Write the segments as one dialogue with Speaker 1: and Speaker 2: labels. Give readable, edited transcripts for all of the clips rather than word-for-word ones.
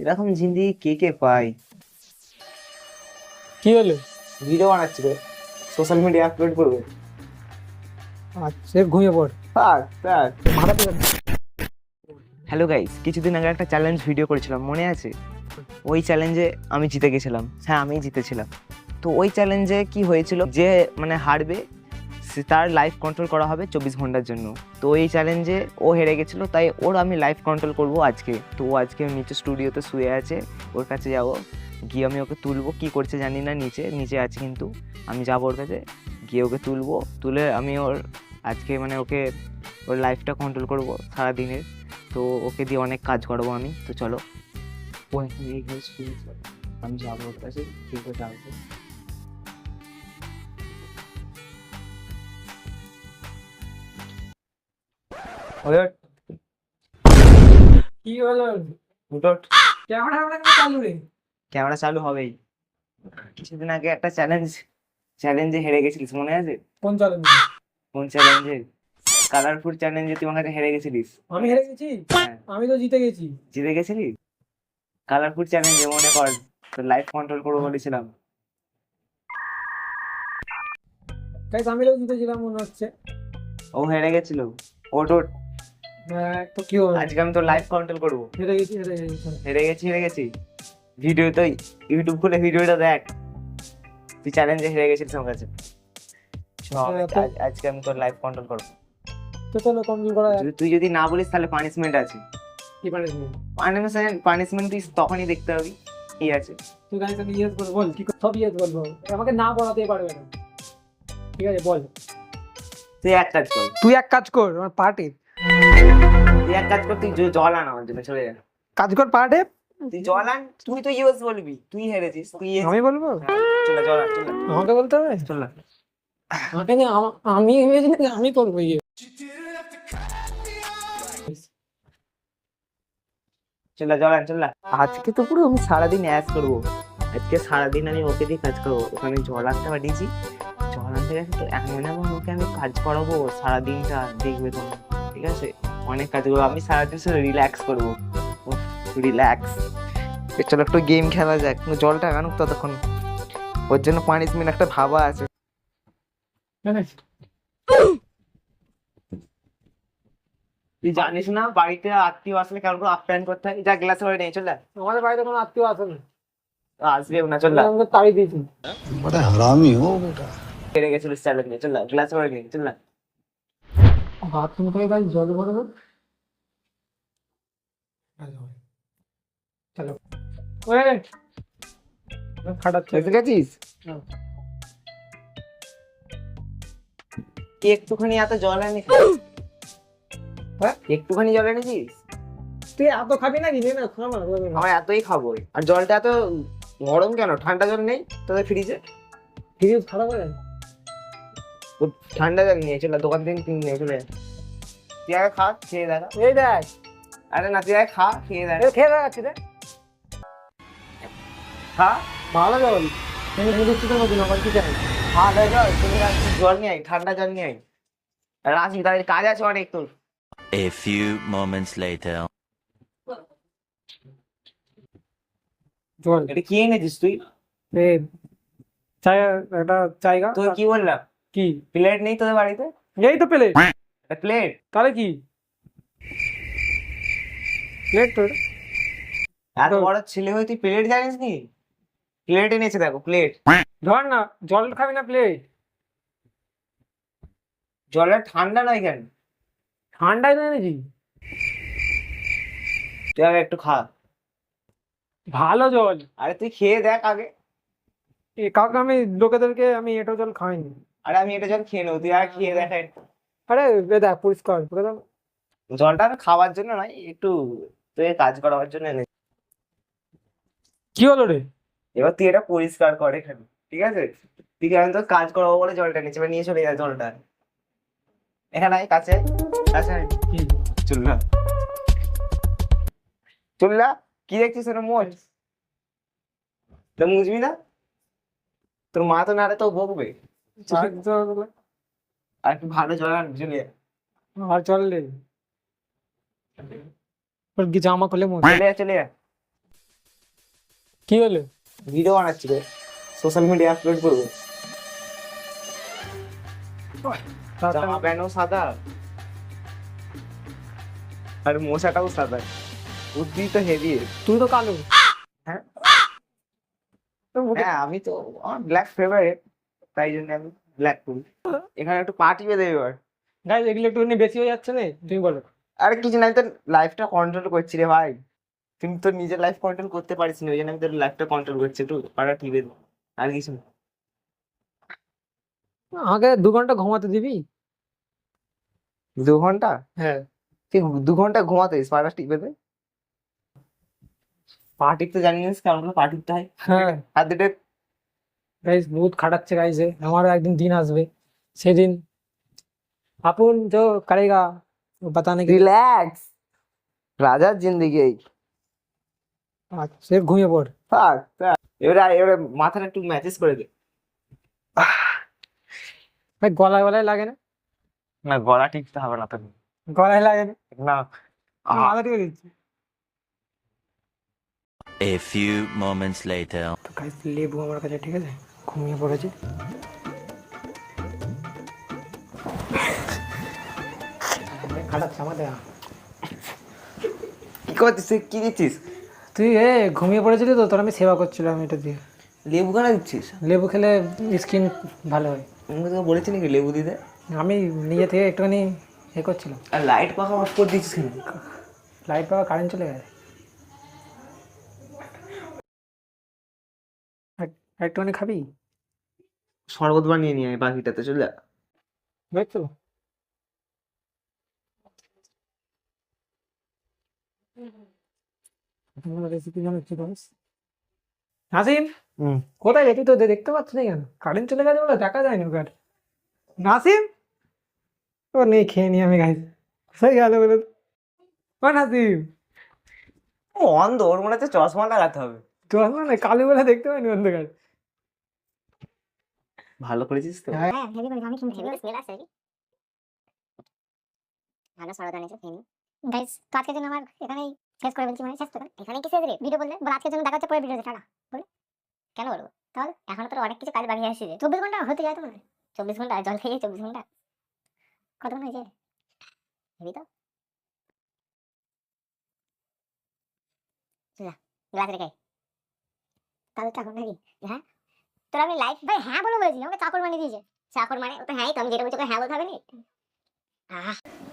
Speaker 1: এরকম জিন্দিগি কে কে পায়?
Speaker 2: কি হলো?
Speaker 1: ভিডিও বানাচ্ছি রে, সোশ্যাল মিডিয়া আপলোড করবে।
Speaker 2: আচ্ছা ঘুমিয়ে পড়।
Speaker 1: থাক থাক।
Speaker 2: মাথা থেকে
Speaker 1: হ্যালো গাইস, কিছুদিন আগে একটা চ্যালেঞ্জ ভিডিও করেছিলাম, মনে আছে? ওই চ্যালেঞ্জে আমি জিতে গেছিলাম। হ্যাঁ, আমিই জিতেছিলাম। তো ওই চ্যালেঞ্জে কি হয়েছিল, যে মানে হারবে তার লাইফ কন্ট্রোল করা হবে 24 ঘন্টার জন্য। তো এই চ্যালেঞ্জে ও হেরে গেছিলো, তাই ওর আমি লাইফ কন্ট্রোল করব আজকে। তো ও আজকে নিচে স্টুডিওতে শুয়ে আছে, ওর কাছে যাবো, গিয়ে আমি ওকে তুলবো। কি করছে জানি না, নিচে নিচে আছে, কিন্তু আমি যাবো ওর কাছে, গিয়ে ওকে তুলবো। তুলে আমি ওর আজকে মানে ওকে ওর লাইফটা কন্ট্রোল করবো সারাদিনের। তো ওকে দিয়ে অনেক কাজ করাবো আমি। তো চলো, ও এখানে এই ঘরে শুয়ে আছে, আমি যাবো ওর কাছে, ঠিক করে আসবো।
Speaker 2: কি হলো? ক্যামেরা চালু রে?
Speaker 1: ক্যামেরা চালু হবেই। কিছুদিন আগে একটা চ্যালেঞ্জে হেরে গেছিলিস, মনে আছে?
Speaker 2: কোন চালু?
Speaker 1: কোন চ্যালেঞ্জে? কালারফুল চ্যালেঞ্জে তুই আমার কাছে হেরে গেছিলিস।
Speaker 2: আমি হেরে গেছি?
Speaker 1: হ্যাঁ,
Speaker 2: আমি তো জিতে গেছি।
Speaker 1: জিতে গেছিলিস। কালারফুল চ্যালেঞ্জে মনে কর, তোর লাইফ কন্ট্রোল করবো বলেছিলাম।
Speaker 2: গাইস আমি তো জিতেছিলাম মনে হচ্ছে।
Speaker 1: ও হেরে গেছিল। ওট ওট,
Speaker 2: তো কি হবে?
Speaker 1: আজকে আমি তোর লাইফ কন্ট্রোল করবো।
Speaker 2: হেরে গেছি হেরে গেছি।
Speaker 1: হেরে গেছি। ভিডিও তো, ইউটিউব খুলে ভিডিওটা দেখ, তুই চ্যালেঞ্জে হেরে গেছিলিস আমার কাছে। আজকে আমি তোর লাইফ কন্ট্রোল করবো।
Speaker 2: তো চলো কমপ্লিট করা যাক।
Speaker 1: তুই যদি না বলিস তাহলে পানিশমেন্ট আছে।
Speaker 2: কি পারিস?
Speaker 1: পানিশমেন্ট তুই তখনই দেখতে হবে কি আছে।
Speaker 2: তুই গাইস আমি ইয়েস বল, বল কি সব ইয়েস বলবো, আমাকে না বলাতেই পারবে না। ঠিক আছে বল।
Speaker 1: তুই এক কাজ কর,
Speaker 2: তুই এক কাজ কর, আমার পার্টি
Speaker 1: তুই জল আন আমার জন্য, চলে যা।
Speaker 2: কাজ কর পার্টি।
Speaker 1: তুই জল আন, তুই তো ইউএস বলবি, তুই হেরেছিস, তুই
Speaker 2: আমি বলবো?
Speaker 1: চলে জল আন, চলে
Speaker 2: আমাকে বলতে হবে?
Speaker 1: চল।
Speaker 2: আমাকে না, আমি ভেবেছি নাকি আমি করবো ইয়ে।
Speaker 1: চল জল আন, চল। আজকে তো পুরো আমি সারাদিন অ্যাশ করবো। আজকে সারাদিন আমি ওকে দিয়ে কাজ করবো। ওখানে জল আনতে পাঠিয়েছি, জল আনতে গেছে তো এমন ওকে আমি কাজ করাবো সারাদিনটা, দেখবে তুমি। ঠিক আছে, অনেক কাজ করবো আমি সারাদিন, শুধু রিল্যাক্স করবো। রিল্যাক্স। চলো একটু গেম খেলা যাক, জলটা আনুক ততক্ষণ। ওর জন্য পানিশমেন্ট একটা ভাবা আছে। তুই জানিস না বাড়িতে আত্মীয় আসলে কেমন করে আপ্যায়ন করতে হয়? যা গ্লাস ভরে নেই, চল।
Speaker 2: আমাদের বাড়িতে কোনো আত্মীয় আসে না।
Speaker 1: আসবে না, চল।
Speaker 2: আমাকে তাড়িয়ে দিয়েছি।
Speaker 3: बड़ा हरामी हो बेटा।
Speaker 1: হেরে গেছিলিস চ্যালেঞ্জে, চল গ্লাস ভরে নেই, চল।
Speaker 2: বাথরুম থেকে গাইস জল ভরে দাও। চলো ওই খাটাচ্ছে।
Speaker 1: দেখতে গেছিস কি একটুখানি এত জল আনিস?
Speaker 2: হ্যাঁ?
Speaker 1: একটুখানি জল এনেছিস?
Speaker 2: তুই এত খাবি না? দিলে না খাবো না।
Speaker 1: আমার এতই খাবো। আর জলটা এত গরম কেন? ঠান্ডা জল নেই তোদের ফ্রিজে?
Speaker 2: ফ্রিজ খারাপ হয়ে গেছে।
Speaker 1: ঠান্ডা জল নিয়ে চল, দোকান থেকে কিনে নিয়ে চলে। তুই আগে খা, খেয়ে দেখা।
Speaker 2: এই দেখ,
Speaker 1: আরে না, তুই আগে খা, খেয়ে দেখ।
Speaker 2: এই খেয়ে দেখাচ্ছি রে।
Speaker 1: খা,
Speaker 2: ভালো জল। তুমি দিচ্ছি তো মধ্যে আমার কি চাই?
Speaker 1: ঠান্ডা জল তুমি জল নিয়ে আয়, ঠান্ডা জল নিয়ে আয়। আর আসবি, তাদের কাজ আছে অনেক তোর।
Speaker 4: A few moments later.
Speaker 2: জল
Speaker 1: এটা কি এনেছিস তুই?
Speaker 2: এই চাই, একটা জায়গা।
Speaker 1: তোর কি বললাম,
Speaker 2: কি
Speaker 1: প্লেট নেই তোদের বাড়িতে?
Speaker 2: এই তো প্লেট।
Speaker 1: প্লেট?
Speaker 2: তাহলে কি প্লেট তোর?
Speaker 1: এত বড় ছেলে হয়ে তুই প্লেট জানিস নি? প্লেট এনেছে, দেখো প্লেট।
Speaker 2: ধর না, জল খাবি না প্লেট?
Speaker 1: জলটা ঠান্ডা নয় কেন?
Speaker 2: ঠান্ডায় তো এনেছি।
Speaker 1: তুই আগে একটু খা।
Speaker 2: ভালো জল।
Speaker 1: আরে তুই খেয়ে দেখ আগে।
Speaker 2: কাউকে আমি লোকেদেরকে আমি এটো জল খাইনি।
Speaker 1: আরে আমি এটা জল খেয়ে নেবো, তুই আগে খেয়ে দেখ একটু।
Speaker 2: আরে এ দেখ পরিষ্কার করে দাও।
Speaker 1: জলটা আমি খাওয়ার জন্য নয়, একটু তুই কাজ করার জন্য এনেছি।
Speaker 2: কি হলো রে?
Speaker 1: এবার তুই এটা পরিষ্কার কর এখানে, ঠিক আছে? তুই আমি তো কাজ করাবো বলে জলটা নিচে, এবার নিয়ে চলে যায় জলটা। এখানে আয়, কাছে কাছে আয়।
Speaker 2: কি?
Speaker 1: চল না, চল না। কি দেখছিস ওটা? মোচ তা মুছবি না? তোর মা তো নারে তো বকবে। আর একটু ভালো জল আন, চলে আয়।
Speaker 2: আর চল রে, ওর কি জামা খুলে মোছ।
Speaker 1: চলে আয়, চলে আয়।
Speaker 2: কি হলো?
Speaker 1: ভিডিও বানাচ্ছি রে, সোশ্যাল মিডিয়া আপলোড করবো। জামা প্যান্টও সাদা আর মশাটাও সাদা, বুদ্ধি তো হেভি।
Speaker 2: তুই তো কালো।
Speaker 1: হ্যাঁ
Speaker 2: তোর মুখে-
Speaker 1: হ্যাঁ, আমি তো আমার ব্ল্যাক ফেভারিট, তাই জন্য আমি ব্ল্যাক করি। এখানে একটু পা টিপে দেবে এবার।
Speaker 2: গাইস এগুলো একটুখানি বেশি হয়ে যাচ্ছে না, তুমি বলো।
Speaker 1: আরে কিছু নাই, তোর লাইফটা কন্ট্রোল করছি রে ভাই। তুমি তোর নিজের লাইফ কন্ট্রোল করতে পারিস না, ওই জন্য আমি তোর লাইফটা কন্ট্রোল করছি, একটু পাটা টিপে দে, আর কিছু না।
Speaker 2: আমাকে 2 ঘন্টা ঘুমাতে দিবি?
Speaker 1: 2 ঘন্টা?
Speaker 2: হ্যাঁ।
Speaker 1: তুই 2 ঘন্টা ঘুমাতে পাটা টিপে দে? পা টিপতে জানিস কেমন করে পা টিপতে হয়?
Speaker 2: হ্যাঁ
Speaker 1: হাত দুটো
Speaker 2: গাইস বহুত খাটাচ্ছে গাইস। আমারও একদিন দিন আসবে, সেদিন अपन जो करेगा वो बताने के लिए।
Speaker 1: রিল্যাক্স, রাজার জিন্দেগি এই।
Speaker 2: सिर्फ घूमिए पड़।
Speaker 1: থাক থাক। এবারে মাথাটা একটু ম্যাচেস করে দে।
Speaker 2: भाई गलाয় गलाয় লাগে না?
Speaker 1: না, গলা টিপতে হবে না তোর।
Speaker 2: গলায় লাগে না?
Speaker 1: না,
Speaker 2: মাথা টিপে দিচ্ছি।
Speaker 4: A few moments later.
Speaker 2: তো গাইস লেবু আমার কাছে, ঠিক আছে, ঘুমিয়ে পড়েছে। খাটাচ্ছে আমাদের।
Speaker 1: কি করছিস তুই? কি দিচ্ছিস?
Speaker 2: তুই ঘুমিয়ে পড়েছিলি তো, তোর আমি সেবা করছিলাম এটা দিয়ে।
Speaker 1: লেবু কেন দিচ্ছিস?
Speaker 2: লেবু খেলে স্কিন ভালো হয়।
Speaker 1: আমি তোকে বলেছি নাকি লেবু দিতে?
Speaker 2: আমি নিজে থেকে একটুখানি করছিলাম।
Speaker 1: আর লাইট পাখা অফ করে দিচ্ছিস কেন?
Speaker 2: লাইট পাওয়া কারেন্ট চলে গেছে। একটুখানি খাবি?
Speaker 1: শরবত বানিয়ে নিয়ে আয় বাকিটাতে, চলে যা।
Speaker 2: দেখছো রেসিপি জানো কি বলিস? নাসিম, কোথায় যেতি তো দেখতে পাচ্ছি না কেন? কারেন্ট চলে গেছে বলে দেখা যায়নি ওকে আর। নাসিম ও নেই, খেয়ে নি আমি গাইস। কোথায় গেল বলে? ও নাসিম,
Speaker 1: ও অন্ধ, ওর মনে হচ্ছে চশমা লাগাতে হবে।
Speaker 2: তোর মানে কালো বলে দেখতে পাইনি অন্ধকার।
Speaker 1: ভালো করেছিস তো।
Speaker 2: হ্যাঁ,
Speaker 5: হ্যাঁ হেভি করে, আমি কিন্তু হেভি করে স্মেল আসছে নাকি? ভালো সরদা নিয়েছে, খেয়ে নি। গাইস তো আজকের জন্য আমার এখানেই শেষ করে বলছি, মানে শেষ তো এখানেই কি শেষ রে ভিডিও বললে? বল আজকের জন্য দেখা হচ্ছে পরের ভিডিওতে, টাটা বলে। কেন বলবো তাহলে? এখনো তো অনেক কিছু কাজ বাকি আছে। 24 ঘন্টা হতে যায় তো, মানে 24 ঘন্টা জল খেয়ে 24 ঘন্টা কতক্ষণ হয়েছে? হেভি তো। গ্লাস রেখে তাহলে চাকর নাকি? হ্যাঁ তোর আমি লাইফ ভাই হ্যাঁ বলে বলেছি, আমাকে চাকর বানিয়ে দিয়েছে। চাকর মানে ও তো হ্যাঁ, তো আমি যেটা বলছি ওকে হ্যাঁ বলতে হবে নি।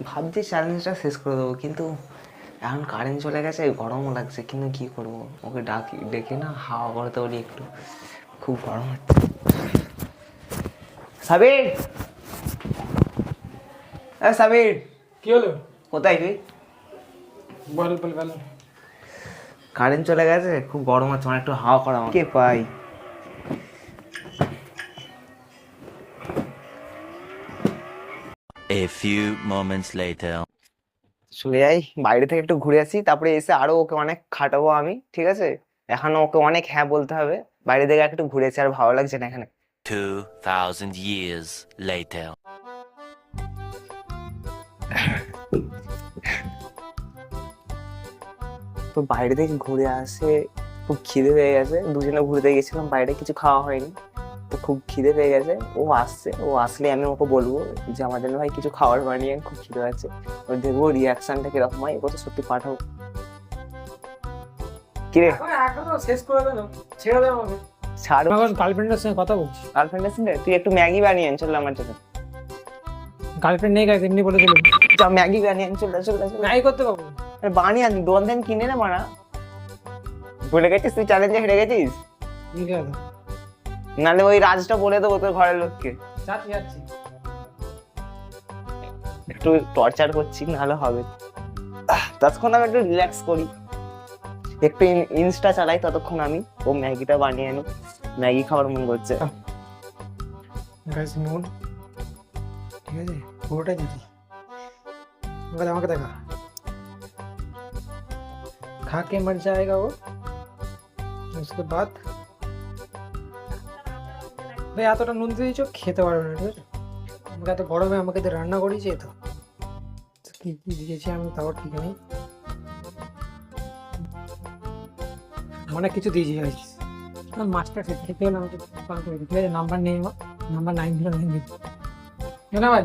Speaker 1: ভাবছি চ্যালেঞ্জটা শেষ করে দেবো, কিন্তু এখন কারেন্ট চলে গেছে, গরমও লাগছে, কিন্তু কি করবো? ওকে ডেকে না হাওয়া করতে বলি একটু, খুব গরম হচ্ছে। সাবির, সাবির,
Speaker 2: কি হলো?
Speaker 1: কোথায় তুই?
Speaker 2: বল বল বল।
Speaker 1: কারেন্ট চলে গেছে, খুব গরম হচ্ছে, মানে একটু হাওয়া করা কে পাই।
Speaker 4: A few moments later.
Speaker 1: চলে যাই বাইরে থেকে একটু ঘুরে আসি, তারপরে এসে আরো ওকে অনেক খাটাবো আমি, ঠিক আছে? এখনো ওকে অনেক হ্যাঁ বলতে হবে। বাইরে থেকে একটু ঘুরে আসি, আর ভালো লাগছে না এখানে।
Speaker 4: 2000 years later.
Speaker 1: তো বাইরে থেকে ঘুরে আসে, খুব খিদে পেয়ে গেছে, দুজনে ঘুরতে গেছিলাম বাইরে, কিছু খাওয়া হয়নি, তো খুব খিদে পেয়ে গেছে। ও আসছে, ও আসলে আমি ওকে বলবো যে আমার জন্য ভাই কিছু খাবার বানিয়ে আন, খুব খিদে আছে। ও দেখবো রিয়াকশনটা কিরকম হয়, ও তো সত্যি পাঠাবো। কিরে
Speaker 2: এখনো শেষ করে দেন, ছেড়ে দে আমাকে।
Speaker 1: ছাড়,
Speaker 2: এখন গার্লফ্রেন্ডের সঙ্গে কথা বলছি।
Speaker 1: গার্লফ্রেন্ড আছে না? তুই একটু ম্যাগি বানিয়ে আন, চল আমার জন্য।
Speaker 2: গার্লফ্রেন্ড নেই গাইস, এমনি বলে দিলাম।
Speaker 1: যা ম্যাগি বানিয়ে আন, চল চল চল।
Speaker 2: নাই করতে পারবো।
Speaker 1: আরে বানিয়ে আন, দোকান থেকে কিনে না বানা। ভুলে গেছিস তুই চ্যালেঞ্জে হেরে গেছিস?
Speaker 2: ঠিক আছে,
Speaker 1: নাহলে ওই রাজটা বলে দেবো তোর ঘরের লোককে।
Speaker 2: যাচ্ছি যাচ্ছি।
Speaker 1: একটু টর্চার করছি, নাহলে হবে। ততক্ষণ আমি একটু রিল্যাক্স করি, একটু ইনস্টা চালাই, ততক্ষণ আমি ও ম্যাগিটা বানিয়ে আনি। ম্যাগি খাবার মন করছে।
Speaker 2: গাইস নুন, ঠিক আছে, পুরোটাই দিদি। আমাকে দেখা, खा के मर जाएगा वो। उसके बाद ভাই এতটা নুন দিয়ে দিয়েছো, খেতে পারবে না, ঠিক আছে? আমাকে এত গরমে আমাকে তো রান্না করিয়েছে, তো কি কি দিয়েছি আমি তাও ঠিক নেই। অনেক কিছু দিয়েছি গাইস। মাছটা খেতে হলে আমাকে কল করে দিতে হবে, নাম্বার নেই আমার, নাম্বার 909 দিতে না ভাই।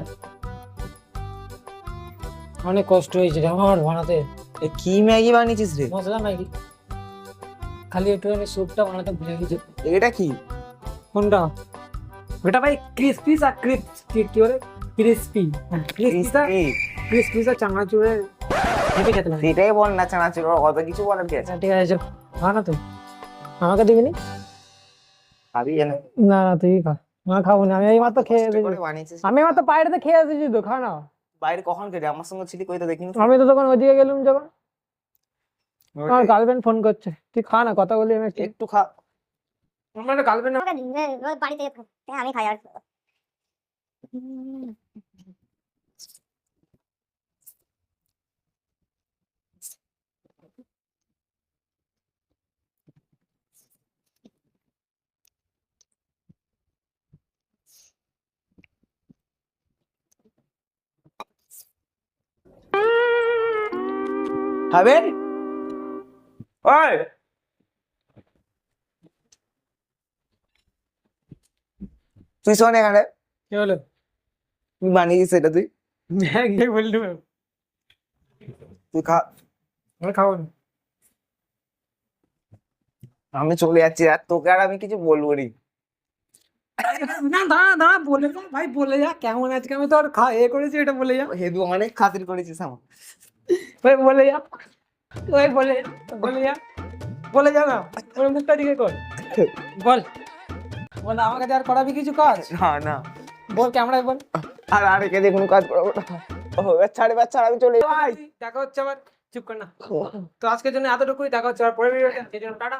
Speaker 2: অনেক কষ্ট হয়েছে রে আমার বানাতে,
Speaker 1: এ কি ম্যাগি বানিয়েছিস রে?
Speaker 2: মশলা ম্যাগি, খালি একটু স্যুপটা বানাতে ভুলে গেছি।
Speaker 1: এটা কি?
Speaker 2: কোনটা? ওটা ভাই ক্রিসপি আর ক্রিসপি কি বলে, ক্রিসপি ক্রিসপি আর চানাচুরের হেঁটে খেতে লাগে।
Speaker 1: সেটাই বল না, চানাচুর কত কিছু বলার কি আছে?
Speaker 2: আচ্ছা, ঠিক আছে চল, খা না তুই, আমাকে দিবি
Speaker 1: খাবি না?
Speaker 2: না না তুই খা, আমার খাবো না, আমি এই মাত্র খেয়ে
Speaker 1: কষ্ট
Speaker 2: এসেছি,
Speaker 1: করে বানিয়েছিস।
Speaker 2: আমি মাত্র বাইরেতে খেয়ে এসেছি তো, খা না।
Speaker 1: বাইরে কখন খেলি? আমার সঙ্গে ছিলি, কই তো দেখিনি।
Speaker 2: আমি তো তখন ওইদিকে গেলাম যখন, আমার গার্লফ্রেন্ড ফোন করছে, তুই খা না, কথা বলি আমি একটু।
Speaker 1: একটু খা।
Speaker 2: আমার গার্লফ্রেন্ড
Speaker 5: আমাকে রোজ বাড়িতে আমি খাই আর
Speaker 1: খাবেন? ওই তুই শোন এখানে,
Speaker 2: কি হলো?
Speaker 1: তুই বানিয়েছিস এটা, তুই
Speaker 2: হ্যাঁ গিয়ে বললি,
Speaker 1: তুই খা।
Speaker 2: আমি খাবো না।
Speaker 1: আমি চলে যাচ্ছি, আর তোকে আর আমি কিছু বলবো নি।
Speaker 2: না দাঁড়া দাঁড়া, বলে যা ভাই, বলে যা কেমন আজকে, আমি তো আর করেছি, এটা বলে যা
Speaker 1: হেদু অনেক খাতির করেছিস আমার।
Speaker 2: ভাই, বলে যা ওই, বলে বলে যা না, ওর মুখটা দিকে কর, বল বল, আমাকে আর করাবি কিছু কাজ?
Speaker 1: না না,
Speaker 2: বল ক্যামেরায় বল।
Speaker 1: আর রেখে দিয়ে কোনো কাজ করবো না। ও ছাড়ে বাচ্চা, আমি চলে যাই।
Speaker 2: দেখা হচ্ছে আবার, চুপ কর না। তো আজকের জন্য এতটুকুই, দেখা হচ্ছে আর পরের ভিডিওতে, টাটা।